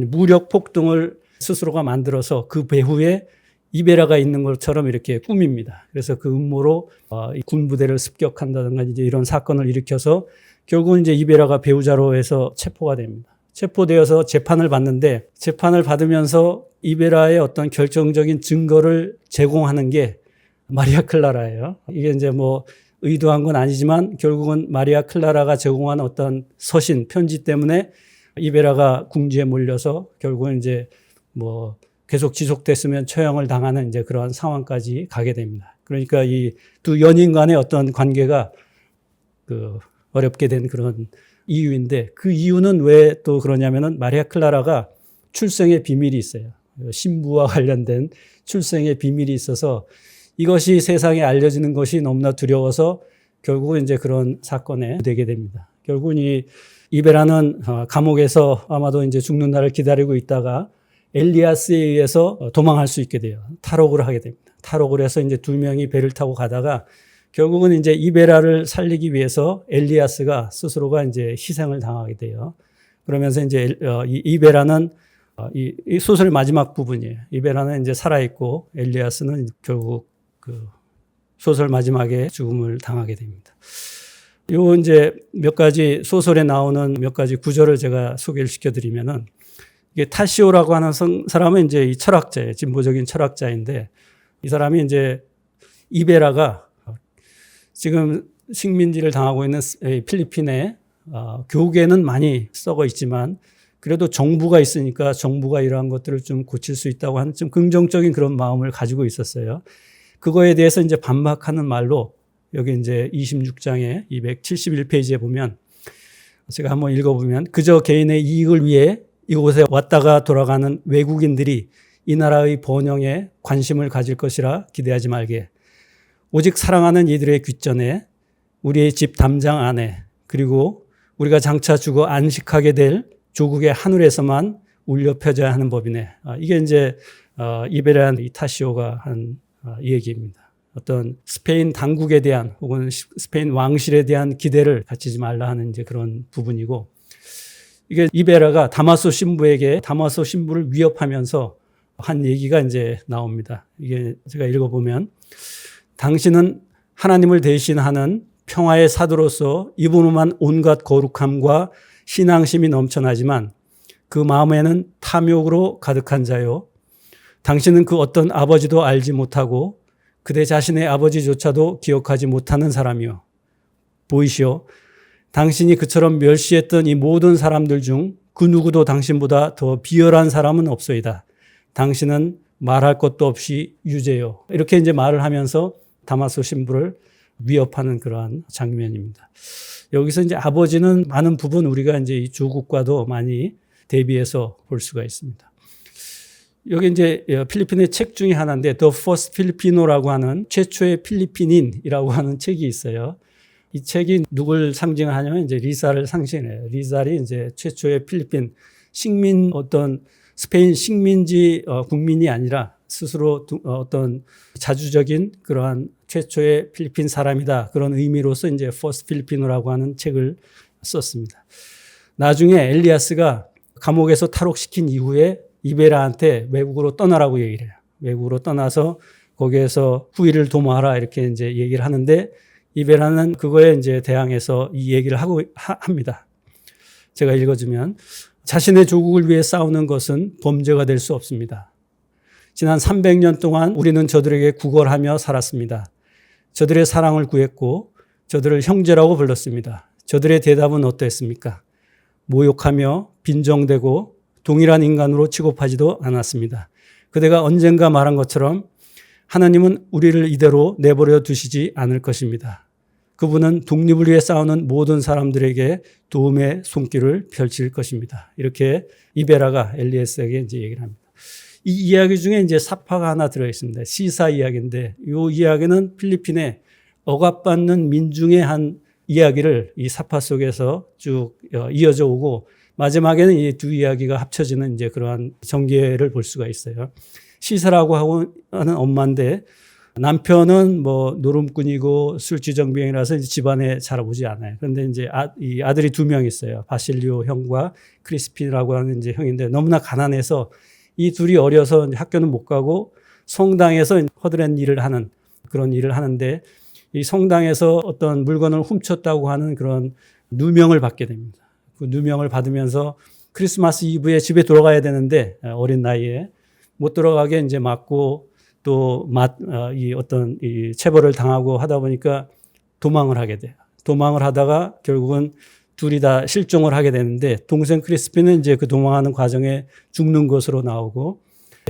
무력 폭동을 스스로가 만들어서 그 배후에 이베라가 있는 것처럼 이렇게 꾸밉니다. 그래서 그 음모로 이 군부대를 습격한다든가 이제 이런 사건을 일으켜서 결국은 이제 이베라가 배후자로 해서 체포가 됩니다. 체포되어서 재판을 받는데 재판을 받으면서 이베라의 어떤 결정적인 증거를 제공하는 게 마리아 클라라예요. 이게 이제 뭐 의도한 건 아니지만 결국은 마리아 클라라가 제공한 어떤 서신, 편지 때문에 이베라가 궁지에 몰려서 결국은 이제 뭐 계속 지속됐으면 처형을 당하는 이제 그러한 상황까지 가게 됩니다. 그러니까 이 두 연인 간의 어떤 관계가 어렵게 된 그런 이유인데 그 이유는 왜 또 그러냐면은 마리아 클라라가 출생의 비밀이 있어요. 신부와 관련된 출생의 비밀이 있어서 이것이 세상에 알려지는 것이 너무나 두려워서 결국은 이제 그런 사건에 되게 됩니다. 결국은 이 이베라는 감옥에서 아마도 이제 죽는 날을 기다리고 있다가 엘리아스에 의해서 도망할 수 있게 돼요. 탈옥을 하게 됩니다. 탈옥을 해서 이제 두 명이 배를 타고 가다가 결국은 이제 이베라를 살리기 위해서 엘리아스가 스스로가 이제 희생을 당하게 돼요. 그러면서 이제 이베라는 이 소설의 마지막 부분이에요. 이베라는 이제 살아있고 엘리아스는 결국 그 소설 마지막에 죽음을 당하게 됩니다. 요 이제 몇 가지 소설에 나오는 몇 가지 구절을 제가 소개를 시켜드리면은 이게 타시오라고 하는 사람은 이제 이 철학자예요. 진보적인 철학자인데 이 사람이 이제 이베라가 지금 식민지를 당하고 있는 필리핀에 교계는 많이 썩어 있지만 그래도 정부가 있으니까 정부가 이러한 것들을 좀 고칠 수 있다고 하는 좀 긍정적인 그런 마음을 가지고 있었어요. 그거에 대해서 이제 반박하는 말로 여기 이제 26장에 271페이지에 보면 제가 한번 읽어보면 그저 개인의 이익을 위해 이곳에 왔다가 돌아가는 외국인들이 이 나라의 번영에 관심을 가질 것이라 기대하지 말게. 오직 사랑하는 이들의 귓전에 우리의 집 담장 안에 그리고 우리가 장차 죽어 안식하게 될 조국의 하늘에서만 울려 펴져야 하는 법이네. 이게 이제 이베란 타시오가 한 얘기입니다. 어떤 스페인 당국에 대한 혹은 스페인 왕실에 대한 기대를 갖지 말라 하는 이제 그런 부분이고 이게 이베라가 다마소 신부에게 다마소 신부를 위협하면서 한 얘기가 이제 나옵니다. 이게 제가 읽어보면 당신은 하나님을 대신하는 평화의 사도로서 입으로만 온갖 거룩함과 신앙심이 넘쳐나지만 그 마음에는 탐욕으로 가득한 자요. 당신은 그 어떤 아버지도 알지 못하고 그대 자신의 아버지조차도 기억하지 못하는 사람이요. 보이시오. 당신이 그처럼 멸시했던 이 모든 사람들 중 그 누구도 당신보다 더 비열한 사람은 없소이다. 당신은 말할 것도 없이 유죄요. 이렇게 이제 말을 하면서 다마소 신부를 위협하는 그러한 장면입니다. 여기서 이제 아버지는 많은 부분 우리가 이제 이 조국과도 많이 대비해서 볼 수가 있습니다. 여기 이제 필리핀의 책 중에 하나인데 The First Filipino라고 하는 최초의 필리핀인이라고 하는 책이 있어요. 이 책이 누굴 상징을 하냐면 이제 리사를 상징해요. 리사리 이제 최초의 필리핀 식민 어떤 스페인 식민지 국민이 아니라 스스로 어떤 자주적인 그러한 최초의 필리핀 사람이다. 그런 의미로서 이제 First Filipino라고 하는 책을 썼습니다. 나중에 엘리아스가 감옥에서 탈옥시킨 이후에 이베라한테 외국으로 떠나라고 얘기를 해요. 외국으로 떠나서 거기에서 후일을 도모하라 이렇게 이제 얘기를 하는데 이베라는 그거에 이제 대항해서 이 얘기를 합니다. 제가 읽어주면 자신의 조국을 위해 싸우는 것은 범죄가 될 수 없습니다. 지난 300년 동안 우리는 저들에게 구걸하며 살았습니다. 저들의 사랑을 구했고 저들을 형제라고 불렀습니다. 저들의 대답은 어떠했습니까? 모욕하며 빈정대고 동일한 인간으로 취급하지도 않았습니다. 그대가 언젠가 말한 것처럼 하나님은 우리를 이대로 내버려 두시지 않을 것입니다. 그분은 독립을 위해 싸우는 모든 사람들에게 도움의 손길을 펼칠 것입니다. 이렇게 이베라가 엘리아스에게 이제 얘기를 합니다. 이 이야기 중에 이제 사파가 하나 들어 있습니다. 시사 이야기인데 이 이야기는 필리핀에 억압받는 민중의 한 이야기를 이 사파 속에서 쭉 이어져 오고 마지막에는 이 두 이야기가 합쳐지는 이제 그러한 전개를 볼 수가 있어요. 시사라고 하는 엄마인데 남편은 뭐 노름꾼이고 술주정뱅이라서 집안에 잘 오지 않아요. 그런데 이제 이 아들이 두 명 있어요. 바실리오 형과 크리스핀이라고 하는 이제 형인데 너무나 가난해서 이 둘이 어려서 학교는 못 가고 성당에서 허드렛 일을 하는 그런 일을 하는데 이 성당에서 어떤 물건을 훔쳤다고 하는 그런 누명을 받게 됩니다. 그 누명을 받으면서 크리스마스 이브에 집에 돌아가야 되는데 어린 나이에 못 들어가게 이제 맞고 또 이 어떤 이 체벌을 당하고 하다 보니까 도망을 하게 돼요. 도망을 하다가 결국은 둘이 다 실종을 하게 되는데 동생 크리스피는 이제 그 도망하는 과정에 죽는 것으로 나오고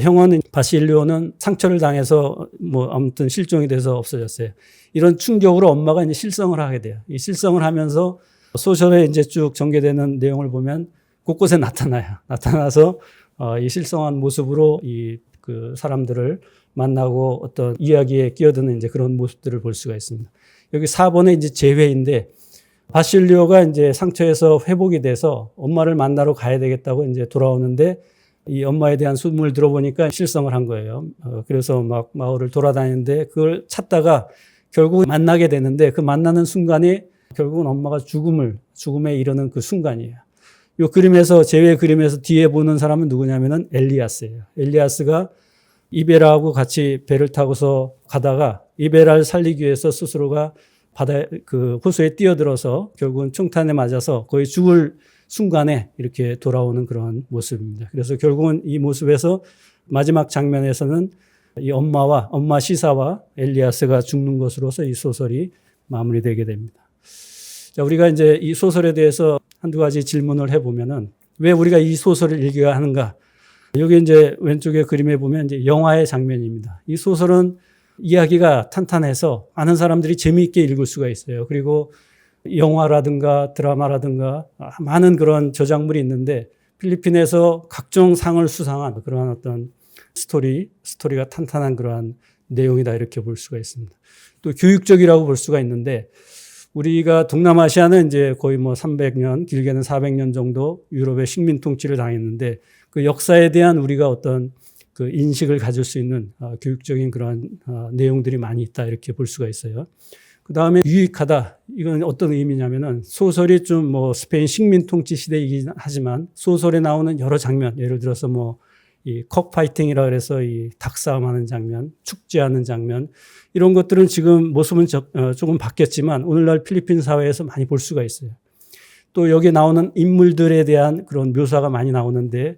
형은 바실리오는 상처를 당해서 뭐 아무튼 실종이 돼서 없어졌어요. 이런 충격으로 엄마가 이제 실성을 하게 돼요. 이 실성을 하면서 소설에 이제 쭉 전개되는 내용을 보면 곳곳에 나타나요. 나타나서 이 실성한 모습으로 그 사람들을 만나고 어떤 이야기에 끼어드는 이제 그런 모습들을 볼 수가 있습니다. 여기 4번에 이제 재회인데 바실리오가 이제 상처에서 회복이 돼서 엄마를 만나러 가야 되겠다고 이제 돌아오는데 이 엄마에 대한 소문을 들어보니까 실성을 한 거예요. 그래서 막 마을을 돌아다니는데 그걸 찾다가 결국 만나게 되는데 그 만나는 순간이 결국은 엄마가 죽음에 이르는 그 순간이에요. 이 그림에서 재회 그림에서 뒤에 보는 사람은 누구냐면은 엘리아스예요. 엘리아스가 이베라하고 같이 배를 타고서 가다가 이베라를 살리기 위해서 스스로가 호수에 뛰어들어서 결국은 총탄에 맞아서 거의 죽을 순간에 이렇게 돌아오는 그런 모습입니다. 그래서 결국은 이 모습에서 마지막 장면에서는 이 엄마 시사와 엘리아스가 죽는 것으로서 이 소설이 마무리되게 됩니다. 자, 우리가 이제 이 소설에 대해서 한두 가지 질문을 해보면은 왜 우리가 이 소설을 읽어야 하는가? 여기 이제 왼쪽에 그림에 보면 이제 영화의 장면입니다. 이 소설은 이야기가 탄탄해서 많은 사람들이 재미있게 읽을 수가 있어요. 그리고 영화라든가 드라마라든가 많은 그런 저작물이 있는데 필리핀에서 각종 상을 수상한 그러한 어떤 스토리가 탄탄한 그러한 내용이다 이렇게 볼 수가 있습니다. 또 교육적이라고 볼 수가 있는데 우리가 동남아시아는 이제 거의 뭐 300년, 길게는 400년 정도 유럽의 식민 통치를 당했는데 그 역사에 대한 우리가 어떤 그 인식을 가질 수 있는 교육적인 그런 내용들이 많이 있다 이렇게 볼 수가 있어요. 그 다음에 유익하다. 이건 어떤 의미냐면은 소설이 좀 뭐 스페인 식민 통치 시대이긴 하지만 소설에 나오는 여러 장면, 예를 들어서 뭐 이 콕파이팅이라 그래서 이 닭싸움하는 장면, 축제하는 장면 이런 것들은 지금 모습은 조금 바뀌었지만 오늘날 필리핀 사회에서 많이 볼 수가 있어요. 또 여기 나오는 인물들에 대한 그런 묘사가 많이 나오는데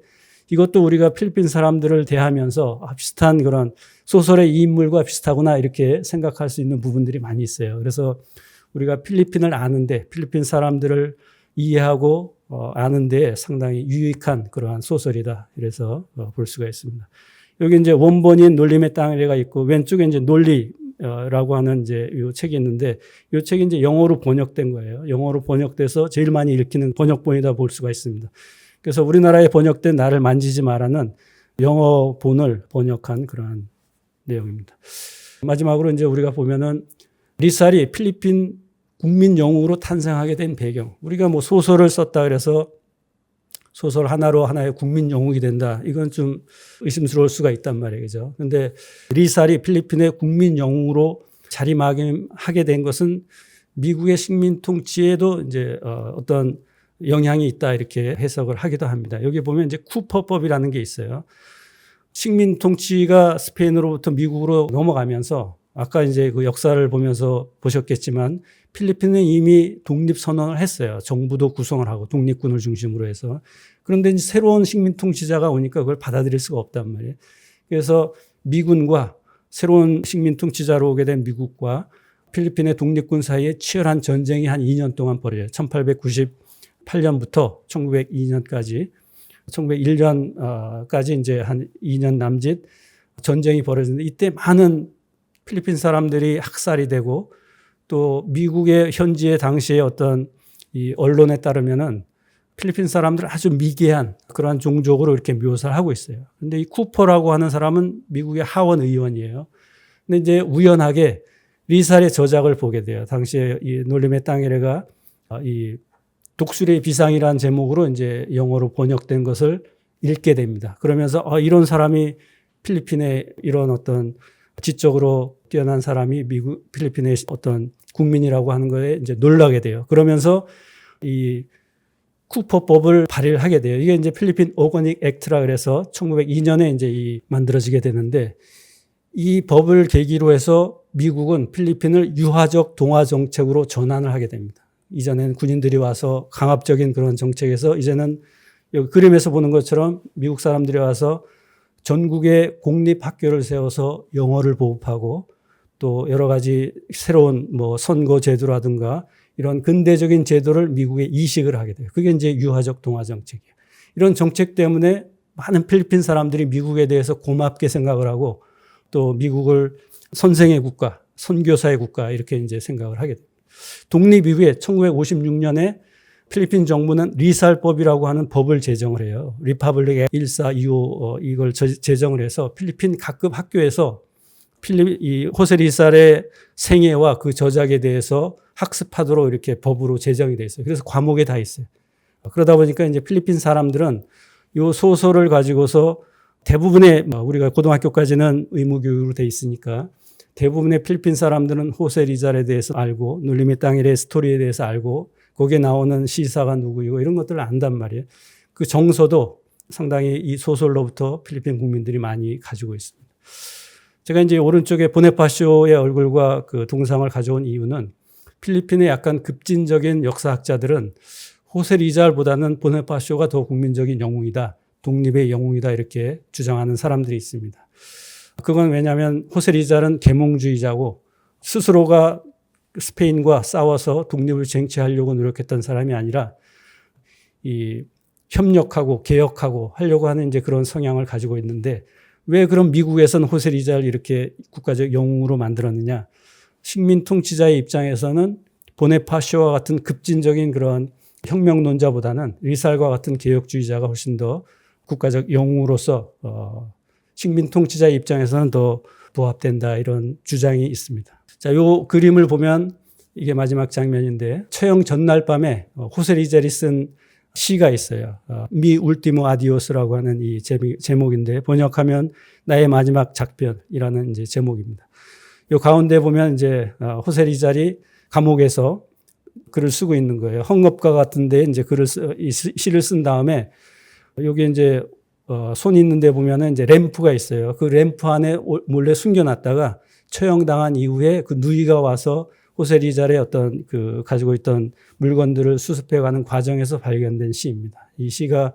이것도 우리가 필리핀 사람들을 대하면서 비슷한 그런 소설의 이 인물과 비슷하구나 이렇게 생각할 수 있는 부분들이 많이 있어요. 그래서 우리가 필리핀을 아는데 필리핀 사람들을 이해하고 아는데 상당히 유익한 그러한 소설이다. 이래서 볼 수가 있습니다. 여기 이제 원본인 놀림의 땅이가 있고 왼쪽에 이제 논리라고 하는 이제 이 책이 있는데 이 책이 이제 영어로 번역된 거예요. 영어로 번역돼서 제일 많이 읽히는 번역본이다 볼 수가 있습니다. 그래서 우리나라에 번역된 나를 만지지 마라는 영어본을 번역한 그러한 내용입니다. 마지막으로 이제 우리가 보면은 리살이 필리핀 국민 영웅으로 탄생하게 된 배경. 우리가 뭐 소설을 썼다 그래서 소설 하나로 하나의 국민 영웅이 된다. 이건 좀 의심스러울 수가 있단 말이에요. 그죠? 근데 리살이 필리핀의 국민 영웅으로 자리매김하게 된 것은 미국의 식민 통치에도 이제 어떤 영향이 있다 이렇게 해석을 하기도 합니다. 여기 보면 이제 쿠퍼법이라는 게 있어요. 식민 통치가 스페인으로부터 미국으로 넘어가면서 아까 이제 그 역사를 보면서 보셨겠지만 필리핀은 이미 독립선언을 했어요. 정부도 구성을 하고 독립군을 중심으로 해서. 그런데 이제 새로운 식민 통치자가 오니까 그걸 받아들일 수가 없단 말이에요. 그래서 미군과 새로운 식민 통치자로 오게 된 미국과 필리핀의 독립군 사이에 치열한 전쟁이 한 2년 동안 벌어져요. 1898년부터 1902년까지 1901년까지 이제 한 2년 남짓 전쟁이 벌어졌는데 이때 많은 필리핀 사람들이 학살이 되고 또 미국의 현지의 당시의 어떤 이 언론에 따르면은 필리핀 사람들 아주 미개한 그러한 종족으로 이렇게 묘사를 하고 있어요. 근데 이 쿠퍼라고 하는 사람은 미국의 하원 의원이에요. 근데 이제 우연하게 리살의 저작을 보게 돼요. 당시에 이 놀림의 땅이래가 이 독수리의 비상이라는 제목으로 이제 영어로 번역된 것을 읽게 됩니다. 그러면서 이런 사람이 필리핀의 이런 어떤 지적으로 뛰어난 사람이 필리핀의 어떤 국민이라고 하는 거에 이제 놀라게 돼요. 그러면서 이 쿠퍼법을 발의를 하게 돼요. 이게 이제 필리핀 오거닉 액트라 그래서 1902년에 이제 만들어지게 되는데 이 법을 계기로 해서 미국은 필리핀을 유화적 동화 정책으로 전환을 하게 됩니다. 이전에는 군인들이 와서 강압적인 그런 정책에서 이제는 여기 그림에서 보는 것처럼 미국 사람들이 와서 전국에 공립학교를 세워서 영어를 보급하고 또 여러 가지 새로운 뭐 선거 제도라든가 이런 근대적인 제도를 미국에 이식을 하게 돼요. 그게 이제 유화적 동화 정책이에요. 이런 정책 때문에 많은 필리핀 사람들이 미국에 대해서 고맙게 생각을 하고 또 미국을 선생의 국가, 선교사의 국가 이렇게 이제 생각을 하게 됩니다. 독립 이후에 1956년에 필리핀 정부는 리살법이라고 하는 법을 제정을 해요. 리퍼블릭 액트 1425 이걸 제정을 해서 필리핀 각급 학교에서 이 호세 리살의 생애와 그 저작에 대해서 학습하도록 이렇게 법으로 제정이 돼 있어요. 그래서 과목에 다 있어요. 그러다 보니까 이제 필리핀 사람들은 이 소설을 가지고서 대부분의 우리가 고등학교까지는 의무 교육으로 돼 있으니까 대부분의 필리핀 사람들은 호세 리살에 대해서 알고 놀림의 땅의 스토리에 대해서 알고 거기에 나오는 시사가 누구이고 이런 것들을 안단 말이에요. 그 정서도 상당히 이 소설로부터 필리핀 국민들이 많이 가지고 있습니다. 제가 이제 오른쪽에 보네파시오의 얼굴과 그 동상을 가져온 이유는 필리핀의 약간 급진적인 역사학자들은 호세 리잘보다는 보네파시오가 더 국민적인 영웅이다, 독립의 영웅이다 이렇게 주장하는 사람들이 있습니다. 그건 왜냐하면 호세 리잘은 계몽주의자고 스스로가 스페인과 싸워서 독립을 쟁취하려고 노력했던 사람이 아니라 이 협력하고 개혁하고 하려고 하는 이제 그런 성향을 가지고 있는데, 왜 그럼 미국에서는 호세 리잘 이렇게 국가적 영웅으로 만들었느냐? 식민 통치자의 입장에서는 보네파시오와 같은 급진적인 그런 혁명론자보다는 리살과 같은 개혁주의자가 훨씬 더 국가적 영웅으로서 식민 통치자의 입장에서는 더 부합된다, 이런 주장이 있습니다. 자, 요 그림을 보면 이게 마지막 장면인데, 처형 전날 밤에 호세 리잘이 쓴 시가 있어요. 미 울티모 아디오스라고 하는 이 제목인데, 번역하면 나의 마지막 작별이라는 이제 제목입니다. 요 가운데 보면 이제 호세 리잘이 감옥에서 글을 쓰고 있는 거예요. 헝겊가 같은 데 이제 이 시를 쓴 다음에 여기 이제 손 있는 데 보면은 이제 램프가 있어요. 그 램프 안에 몰래 숨겨놨다가 처형당한 이후에 그 누이가 와서 호세 리잘의 어떤 그 가지고 있던 물건들을 수습해가는 과정에서 발견된 시입니다. 이 시가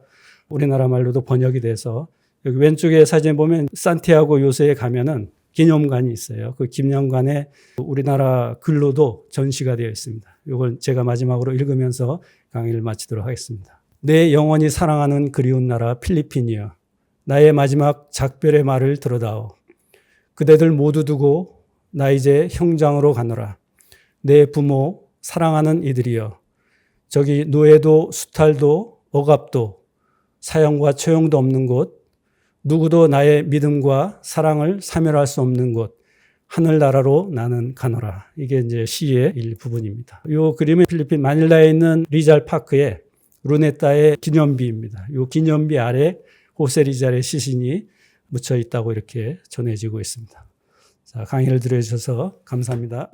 우리나라 말로도 번역이 돼서, 여기 왼쪽에 사진 보면 산티아고 요새에 가면은 기념관이 있어요. 그 기념관에 우리나라 글로도 전시가 되어 있습니다. 이걸 제가 마지막으로 읽으면서 강의를 마치도록 하겠습니다. 내 영원히 사랑하는 그리운 나라 필리핀이여, 나의 마지막 작별의 말을 들어다오. 그대들 모두 두고 나 이제 형장으로 가노라. 내 부모 사랑하는 이들이여, 저기 노예도 수탈도 억압도 사형과 처형도 없는 곳, 누구도 나의 믿음과 사랑을 사멸할 수 없는 곳, 하늘나라로 나는 가노라. 이게 이제 시의 일부분입니다. 이 그림은 필리핀 마닐라에 있는 리잘 파크의 루네타의 기념비입니다. 이 기념비 아래 호세 리잘의 시신이 묻혀 있다고 이렇게 전해지고 있습니다. 자, 강의를 들어주셔서 감사합니다.